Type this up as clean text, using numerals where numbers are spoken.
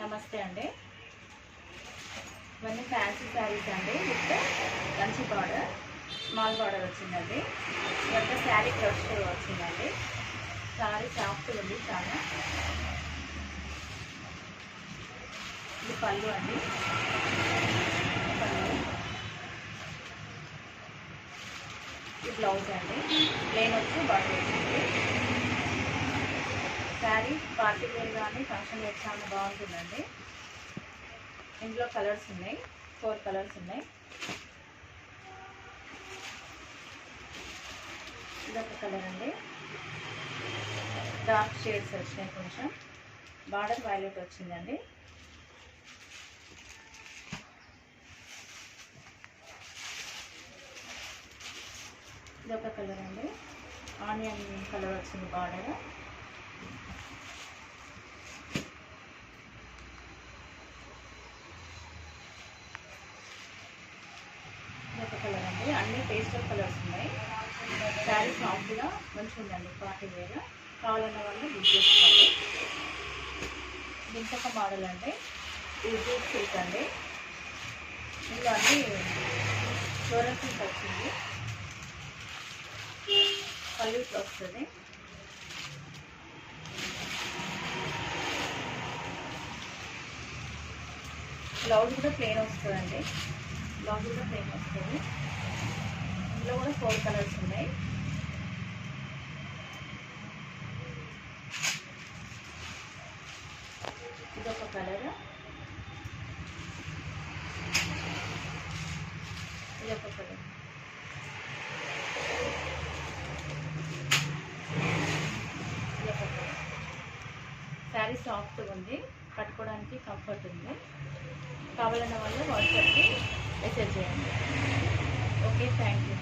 నమస్తే అండి. ఇవన్నీ ఫ్యాన్సీ శారీస్ అండి with Kanchi border, small border వచ్చిందండి. ఇవంతా శారీ క్రష్ వచ్చిందండి. శారీ సాఫ్ట్ ఉంది చాలా. ఇది పళ్ళు అండి. పళ్ళు ఇది బ్లౌజ్ అండి. ప్లేన్ వచ్చి బార్డర్ వచ్చింది. శారీ పార్టీ వేర్ కానీ ఫంక్షన్ వేర్ చాలా బాగుంటుందండి. ఇందులో కలర్స్ ఉన్నాయి, 4 కలర్స్ ఉన్నాయి. ఇదొక కలర్ అండి. డార్క్ షేడ్స్ వచ్చినాయి, కొంచెం బార్డర్ వైలెట్ వచ్చిందండి. ఇదొక కలర్ అండి. ఆనియన్ కలర్ వచ్చింది బార్డర్. ఇదొక కలర్ అండి. అన్ని పేస్టల్ కలర్స్ ఉన్నాయి. శారీ సాఫ్ట్గా మంచిగా ఉందండి, పార్టీ వేర్. కావాలన్న వాళ్ళు బుక్ చేసుకోండి. ఇంకొక మోడల్ అండి. ఇది జూట్ సిల్క్ అండి. ఇందులో అన్ని ఫ్లోరల్ సిల్క్ వచ్చింది. పళ్ళు వస్తుంది. బ్లౌజ్ కూడా ప్లెయిన్ వస్తుందండి. బ్లౌజ్ కూడా ప్లెయిన్ వస్తుంది. ఇందులో కూడా 4 కలర్స్ ఉన్నాయి. ఇదొక కలర్. ఇదొక కలర్. ఇదొక కలర్. శారీ సాఫ్ట్గా ఉంది, కట్టుకోవడానికి కంఫర్ట్ ఉంది. కావాలన్న వాళ్ళు వాట్సాప్కి మెసేజ్ చేయండి. Okay, thank you.